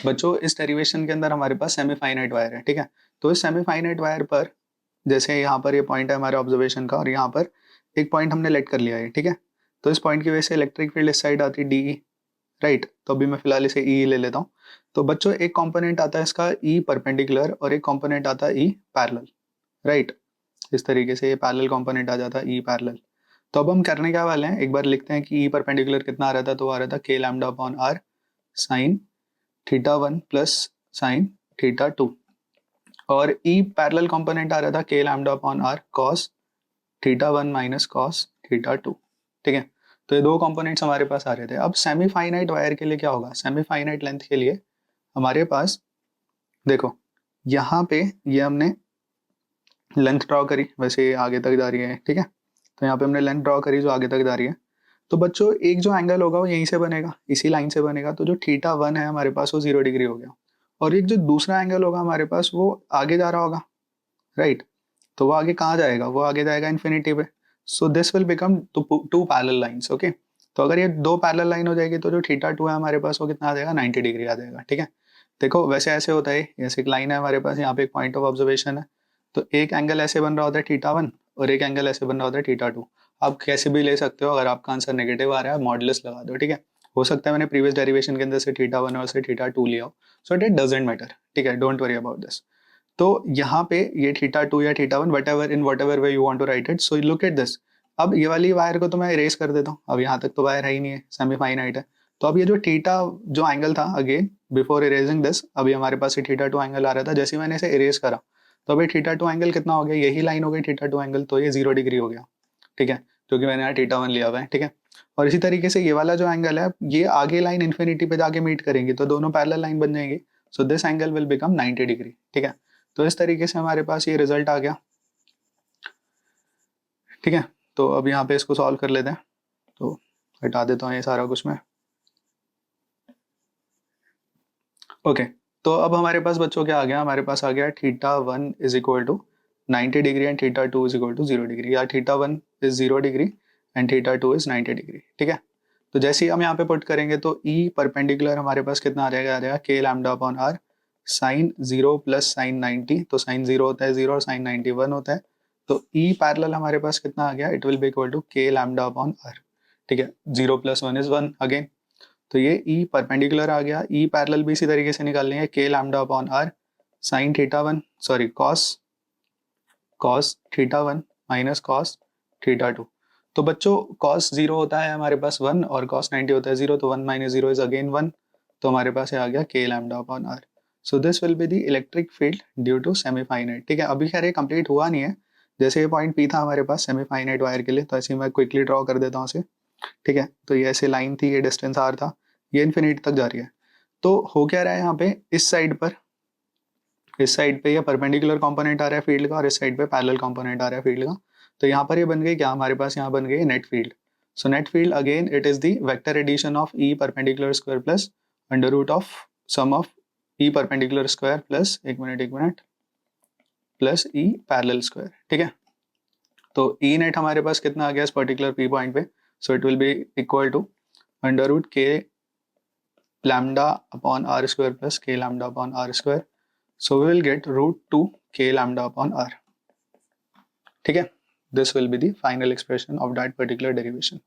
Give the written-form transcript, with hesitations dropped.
बच्चों इस डेरिवेशन के अंदर हमारे पास सेमी फाइनाइट वायर है, ठीक है। तो इस सेमी फाइनाइट वायर पर जैसे यहाँ पर ये पॉइंट है हमारे ऑब्जर्वेशन का और यहाँ पर एक पॉइंट हमने लेट कर लिया है, ठीक है। तो इस पॉइंट की वजह से इलेक्ट्रिक फील्ड इस साइड आती है डी, राइट। तो अभी मैं फिलहाल इसे ई ले लेता हूँ। तो बच्चों एक कंपोनेंट आता है इसका ई परपेंडिकुलर और एक कंपोनेंट आता है ई पैरेलल, राइट। इस तरीके से ये पैरेलल कंपोनेंट आ जाता है ई पैरेलल। तो अब हम करने क्या वाले हैं, एक बार लिखते हैं कि ई परपेंडिकुलर कितना आ रहा था, तो आ रहा था k lambda upon r sine theta one plus sine theta two, और ई पैरेलल कंपोनेंट आ रहा था k lambda upon r cos theta one minus cos theta two, ठीक है। तो ये दो कंपोनेंट्स हमारे पास आ रहे थे। अब सेमी फाइनाइट वायर के लिए क्या होगा, सेमी फाइनाइट लेंथ के लिए हमारे पास देखो यहाँ पे ये हमने लेंथ ड्रॉ करी, वैसे ये आगे तक जा रही है, ठीक है। तो यहाँ पे हमने लेंथ ड्रॉ करी जो आगे तक जा रही है। तो बच्चों एक जो एंगल होगा वो यहीं से बनेगा, इसी लाइन से बनेगा। तो जो थीटा वन है हमारे पास वो 0 डिग्री हो गया, और एक जो दूसरा एंगल होगा हमारे पास वो आगे जा रहा होगा, राइट। तो वो आगे कहाँ जाएगा, वो आगे जाएगा इन्फिनिटी पे। So this will become two parallel lines, okay. तो अगर ये दो पैरेलल लाइन हो जाएगी तो जो थीटा टू है हमारे पास वो कितना आ जाएगा, 90 डिग्री आ जाएगा, ठीक है। देखो वैसे ऐसे होता है, ऐसे एक लाइन है हमारे पास, यहाँ पे एक पॉइंट ऑफ ऑब्जर्वेशन है। तो एक एंगल ऐसे बन रहा होता है थीटा वन, और एक एंगल ऐसे बन रहा होता है थीटा टू। आप कैसे भी ले सकते हो, अगर आपका आंसर नेगेटिव आ रहा है मॉडुलस लगा दो, ठीक है। हो सकता है मैंने प्रीवियस डेरिवेशन के अंदर से थीटा वन और से थीटा टू लिया हो, सो इट डजंट मैटर, ठीक है, डोंट वरी अबाउट दिस। तो यहाँ पे ये थीटा टू या theta one whatever way you want to write it, so look at this. अब ये वाली वायर को तो मैं इरेज कर देता हूँ, अब यहाँ तक तो वायर है ही नहीं है, सेमी फाइनाइट है। तो अब ये जो थीटा जो एंगल था अगेन बिफोर इरेजिंग दिस, अभी हमारे पास ये थीटा टू एंगल आ रहा था, जैसे मैंने इसे इरेज करा तो अभी थीटा टू एंगल कितना हो गया, यही लाइन हो गई थीटा टू एंगल, तो ये 0 डिग्री हो गया, ठीक है, क्योंकि मैंने यहाँ थीटा वन लिया हुआ है, ठीक है। और इसी तरीके से ये वाला जो एंगल है ये आगे लाइन इन्फिनिटी पे जाके मीट करेंगे तो दोनों पैरेलल लाइन बन जाएंगे। So this angle will become 90 degree, ठीक है। तो इस तरीके से हमारे पास ये रिजल्ट आ गया, ठीक है। तो अब यहाँ पे इसको सॉल्व कर लेते हैं, तो हटा देता हूँ ये सारा कुछ मैं, ओके। तो अब हमारे पास बच्चों क्या आ गया, हमारे पास आ गया theta one is equal to 90 degree and theta two is equal to 0 degree, या theta one is 0 degree and theta two is 90 degree, ठीक है। तो जैसे ही हम यहाँ पे पुट करेंगे तो ई परपेंडिकुलर हमारे पास कितना आ जाएगा k lambda upon r sine 0 plus sine 90, तो साइन 0 होता है 0 और साइन 90 1 होता है। तो ई पैरेलल हमारे पास कितना आ गया, it will be equal to k lambda upon r, ठीक है। 0 प्लस 1 इज 1 अगेन। तो ये ई परपेंडिकुलर आ गया, ई पैरेलल भी इसी तरीके से निकाल लेंगे, k lambda upon r sine theta one sorry cos cos theta one minus cos theta two. तो बच्चों कॉस 0 होता है हमारे पास 1 और कॉस 90 होता है 0, तो 1 माइनस 0 इज अगेन 1। तो हमारे पास ये आ गया k lambda upon r. So this will be the electric field due to semifinite, ठीक है। अभी खैर ये कंप्लीट हुआ नहीं है, जैसे ये पॉइंट पी था हमारे पास सेमीफाइनाइट वायर के लिए, तो ऐसे ही मैं क्विकली ड्रॉ कर देता हूँ उसे, ठीक है। तो ये ऐसे लाइन थी, ये डिस्टेंस आर था, ये इन्फिनिटी तक जा रही है। तो हो क्या रहा है यहाँ पे, इस साइड पे ये परपेंडिकुलर कंपोनेंट आ रहा है फील्ड का और इस साइड पे पैरेलल कंपोनेंट आ रहा है फील्ड का। तो यहाँ पर ये बन गई क्या, हमारे पास यहाँ बन गई net field. So net field again it is the vector addition of E perpendicular square plus under root of sum of E perpendicular square plus एक minute plus E parallel square, ठीक है। तो ई नेट हमारे पास कितना आ गया इस particular P point पे, so it will be equal to under root k lambda upon r square plus k lambda upon r square. So we will get root 2 k lambda upon r, ठीक है। This will be the final expression of that particular derivation.